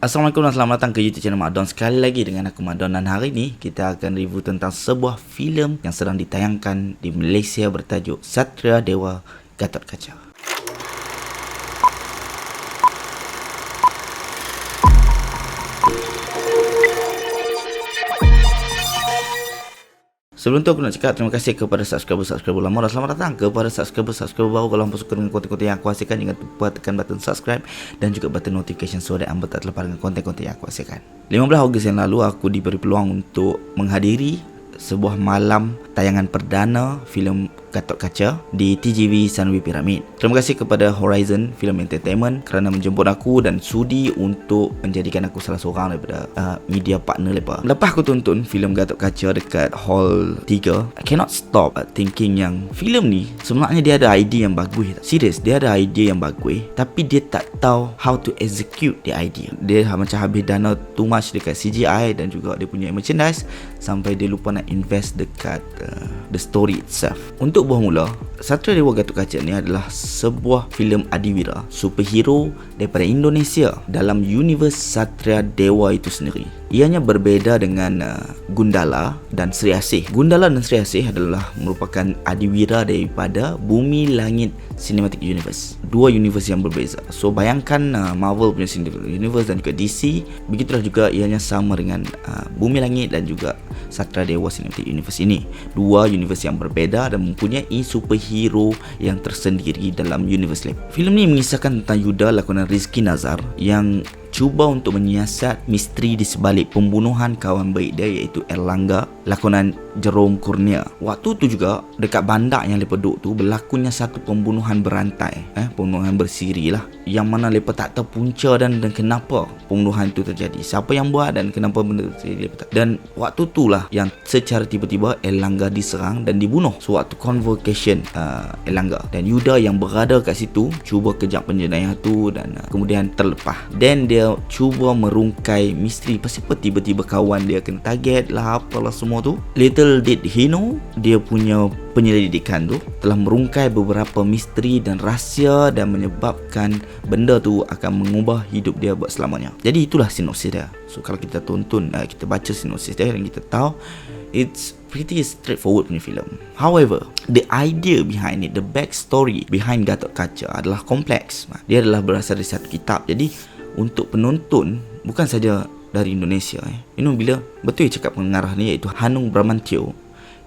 Assalamualaikum dan selamat datang ke YouTube channel Mak Don. Sekali lagi dengan aku Mak Don, dan hari ini kita akan review tentang sebuah filem yang sedang ditayangkan di Malaysia bertajuk Satria Dewa Gatotkaca. Sebelum tu aku nak cakap terima kasih kepada subscriber lama dan selamat datang kepada subscriber baru. Kalau hampa suka dengan konten-konten yang aku hasilkan, jangan lupa tekan button subscribe dan juga button notification supaya anda tak terlepas dengan konten-konten yang aku hasilkan. 15 Ogos yang lalu aku diberi peluang untuk menghadiri sebuah malam tayangan perdana filem Gatotkaca di TGV Sunway Pyramid. Terima kasih kepada Horizon Film Entertainment kerana menjemput aku dan sudi untuk menjadikan aku salah seorang daripada media partner mereka. Lepas aku tonton filem Gatotkaca dekat Hall 3, I cannot stop thinking yang filem ni sebenarnya dia ada idea yang bagus. Serius, dia ada idea yang bagus, tapi dia tak tahu how to execute the idea. Dia macam habis dana too much dekat CGI dan juga dia punya merchandise sampai dia lupa nak invest dekat the story itself. Untuk buah mula, Satria Dewa Gatotkaca ni adalah sebuah filem adiwira superhero daripada Indonesia dalam universe Satria Dewa itu sendiri. Ianya berbeza dengan Gundala dan Sri Asih. Gundala dan Sri Asih adalah merupakan adiwira daripada Bumi Langit Cinematic Universe. Dua universe yang berbeza. So bayangkan Marvel punya Cinematic Universe dan juga DC, begitulah juga ianya sama dengan Bumi Langit dan juga Satria Dewa Cinematic Universe ini. Dua universe yang berbeza dan mempunyai superhero yang tersendiri dalam universe lain. Filem ni mengisahkan tentang Yuda lakonan Rizky Nazar yang cuba untuk menyiasat misteri di sebalik pembunuhan kawan baik dia iaitu Erlangga lakonan Jerome Kurnia. Waktu tu juga dekat bandar yang mereka duduk tu berlakunya satu pembunuhan berantai, pembunuhan bersiri lah, yang mana mereka tak tahu punca dan kenapa pembunuhan itu terjadi, siapa yang buat dan kenapa benda terjadi. Dan waktu tu lah yang secara tiba-tiba Erlangga diserang dan dibunuh. So waktu convocation Erlangga dan Yuda yang berada kat situ cuba kejar penjenayah tu dan kemudian terlepas. Dan dia cuba merungkai misteri pasal tiba-tiba kawan dia kena target lah, apalah semua tu. Little did he know, dia punya penyelidikan tu telah merungkai beberapa misteri dan rahsia dan menyebabkan benda tu akan mengubah hidup dia buat selamanya. Jadi itulah sinopsis dia. So kalau kita tonton, kita baca sinopsis dia dan kita tahu it's pretty straightforward punya filem. However, the idea behind it, the backstory behind Gatotkaca adalah kompleks. Dia adalah berasal dari satu kitab. Jadi untuk penonton bukan saja dari Indonesia, bila betul cakap pengarah ni iaitu Hanung Bramantyo,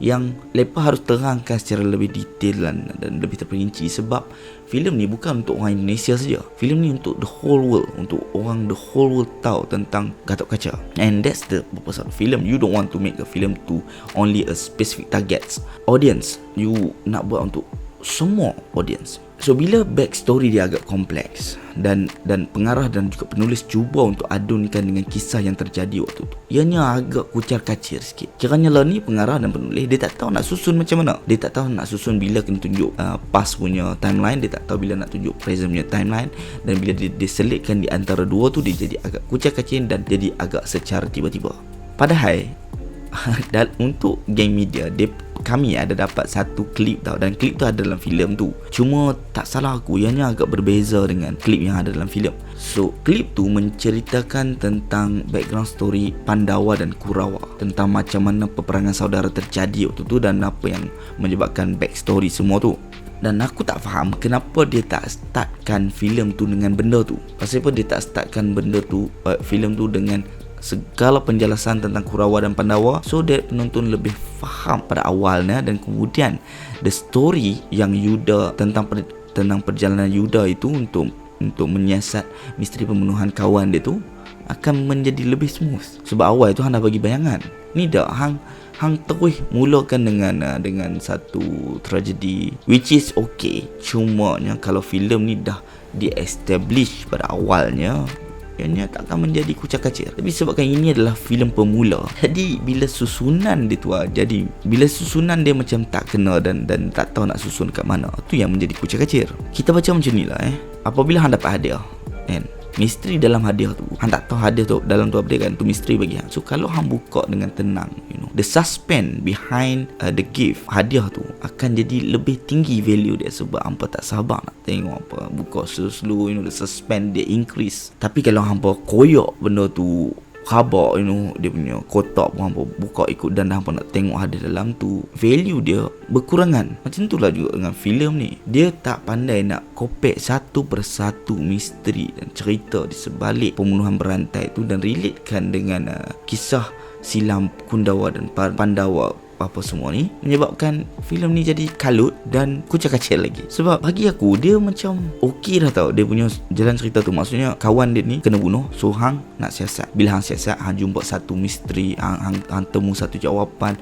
yang lepas harus terangkan secara lebih detail dan lebih terperinci sebab filem ni bukan untuk orang Indonesia saja. Filem ni untuk the whole world, untuk orang the whole world tahu tentang Gatotkaca. And that's the purpose of the film. You don't want to make a film to only a specific target audience. You nak buat untuk semua audience. So bila backstory dia agak kompleks dan pengarah dan juga penulis cuba untuk adunkan dengan kisah yang terjadi waktu tu, ianya agak kucar kacir sikit. Kiranya lah ni pengarah dan penulis dia tak tahu nak susun macam mana. Dia tak tahu nak susun bila kena tunjuk past punya timeline, dia tak tahu bila nak tunjuk present punya timeline, dan bila dia selitkan di antara dua tu dia jadi agak kucar kacir dan jadi agak secara tiba-tiba. Padahal dan untuk geng media kami ada dapat satu klip tau, dan klip tu ada dalam filem tu. Cuma tak salah aku, ianya agak berbeza dengan klip yang ada dalam filem. So klip tu menceritakan tentang background story Pandawa dan Kurawa, tentang macam mana peperangan saudara terjadi waktu tu dan apa yang menyebabkan backstory semua tu. Dan aku tak faham kenapa dia tak startkan filem tu dengan benda tu. Pasal apa dia tak startkan benda tu, filem tu dengan segala penjelasan tentang Kurawa dan Pandawa, so that penonton lebih faham pada awalnya, dan kemudian the story yang Yuda tentang perjalanan Yuda itu untuk menyiasat misteri pembunuhan kawan dia tu akan menjadi lebih smooth. Sebab awal tu hang dah bagi bayangan. Ni dah hang terus mulakan dengan satu tragedi which is okay. Cuma kalau filem ni dah di-establish pada awalnya, ianya tak akan menjadi kucar kacir. Tapi sebabkan ini adalah filem pemula, jadi bila susunan dia tu bila susunan dia macam tak kena dan tak tahu nak susun kat mana, tu yang menjadi kucar kacir. Kita baca macam ni lah apabila hang dapat hadiah kan, misteri dalam hadiah tu hang tak tahu hadiah tu dalam tu apa dia kan, tu misteri bagi hang. So kalau hang buka dengan tenang, the suspense behind the gift, hadiah tu akan jadi lebih tinggi value dia, sebab hampa tak sabar nak tengok apa buka slow, the suspense dia increase. Tapi kalau hampa koyak benda tu khabar, dia punya kotak pun hampa buka ikut dan hampa nak tengok ada dalam tu, value dia berkurangan. Macam itulah juga dengan filem ni. Dia tak pandai nak kopek satu persatu misteri dan cerita di sebalik pembunuhan berantai tu dan relatekan dengan kisah silam Kundawa dan Pandawa apa semua ni, menyebabkan filem ni jadi kalut dan kucak-kacir lagi. Sebab bagi aku dia macam okey dah tau dia punya jalan cerita tu. Maksudnya kawan dia ni kena bunuh, so hang nak siasat. Bila hang siasat, hang jumpa satu misteri, hang temu satu jawapan,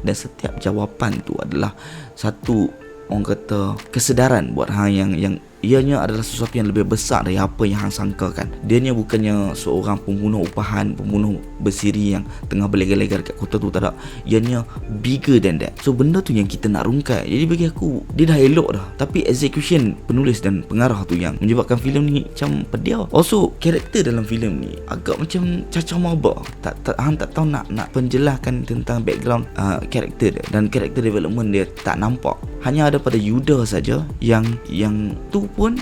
dan setiap jawapan tu adalah satu, orang kata, kesedaran buat hang yang ianya adalah sesuatu yang lebih besar dari apa yang hang sangkakan. Dia ni bukannya seorang pembunuh upahan, pembunuh bersiri yang tengah berlegar-legar kat kota tu, tak ada. Ianya bigger than that. So benda tu yang kita nak rungkai. Jadi bagi aku dia dah elok dah, tapi execution penulis dan pengarah tu yang menyebabkan filem ni macam pediah. Also karakter dalam filem ni agak macam cacah maba. Hang tak tahu nak penjelaskan tentang background karakter dia, dan karakter development dia tak nampak. Hanya ada pada Yuda saja yang tu pun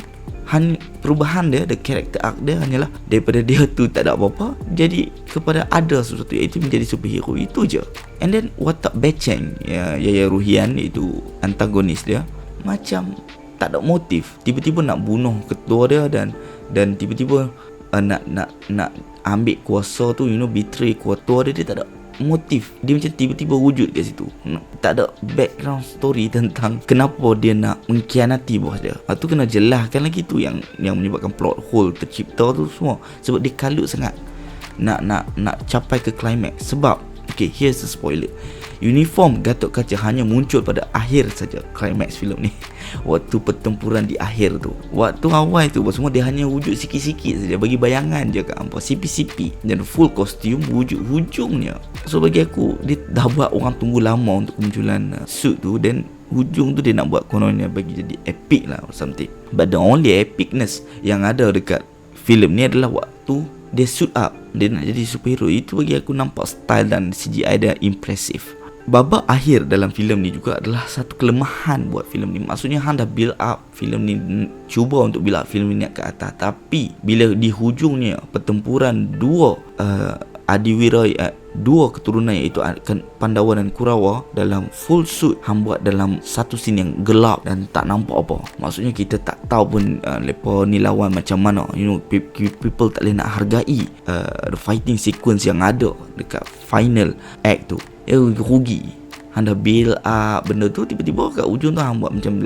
perubahan dia, the character arc dia hanyalah daripada dia tu tak ada apa-apa jadi kepada ada sesuatu, iaitu menjadi superhero, itu je. And then Watak Beceng, Yaya Ruhian, itu antagonis dia, macam tak ada motif, tiba-tiba nak bunuh ketua dia dan tiba-tiba nak ambil kuasa tu, betray ketua dia tak ada motif. Dia macam tiba-tiba wujud kat situ. Tak ada background story tentang kenapa dia nak mengkhianati bos dia. Tu kena jelaskan lagi tu yang menyebabkan plot hole tercipta tu semua. Sebab dia kalut sangat nak capai ke climax. Sebab okay, here's the spoiler. Uniform Gatot Kaca hanya muncul pada akhir saja climax filem ni. Waktu pertempuran di akhir tu, waktu awal tu semua dia hanya wujud sikit-sikit saja, bagi bayangan je kat hampa, CP dan full kostum wujud hujungnya. So bagi aku dia dah buat orang tunggu lama untuk kemunculan suit tu, dan hujung tu dia nak buat kononnya bagi jadi epic lah or something. But the only epicness yang ada dekat filem ni adalah waktu dia suit up, dia nak jadi superhero. Itu bagi aku nampak style dan CGI dia impressive. Babak akhir dalam filem ni juga adalah satu kelemahan buat filem ni. Maksudnya hang dah build up filem ni, cuba untuk build up filem ni ke atas, tapi bila di hujungnya pertempuran dua adiwira, dua keturunan iaitu Pandawa dan Kurawa dalam full suit, hang buat dalam satu scene yang gelap dan tak nampak apa. Maksudnya kita tak tahu pun lepa ni lawan macam mana. People tak boleh nak hargai the fighting sequence yang ada dekat final act tu. Rugi. Hang dah build up benda tu, tiba-tiba kat ujung tu hang buat macam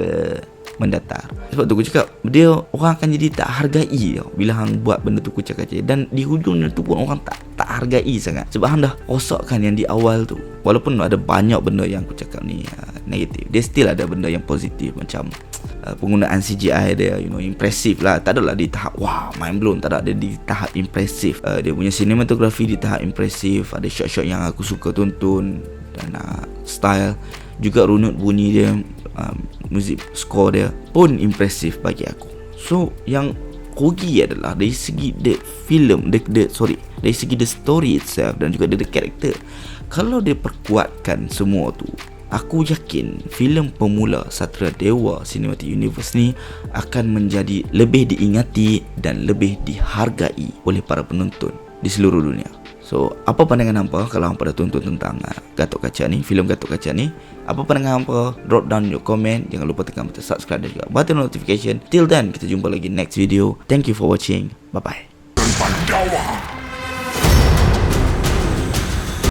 mendatar. Sebab tu aku cakap dia, orang akan jadi tak hargai bila hang buat benda tu kucak-kacir, dan di hujung tu pun orang tak hargai sangat sebab hang dah rosakkan yang di awal tu. Walaupun ada banyak benda yang aku cakap ni negatif, dia still ada benda yang positif, macam penggunaan CGI dia impressive lah. Tak adalah di tahap wah mind blown, tak ada, dia di tahap impressive. Dia punya cinematography di tahap impressive, ada shot-shot yang aku suka tonton, dan style juga, runut bunyi dia, music score dia pun impressive bagi aku. So yang rugi adalah dari segi dari segi the story itself dan juga dari karakter. Kalau dia perkuatkan semua tu, aku yakin filem pemula Satria Dewa Cinematic Universe ni akan menjadi lebih diingati dan lebih dihargai oleh para penonton di seluruh dunia. So, apa pandangan hampa kalau hampa dah tonton tentang Gatot Kaca ni, filem Gatot Kaca ni? Apa pandangan hampa? Drop down your comment. Jangan lupa tekan button subscribe dan juga button notification. Till then, kita jumpa lagi next video. Thank you for watching. Bye-bye.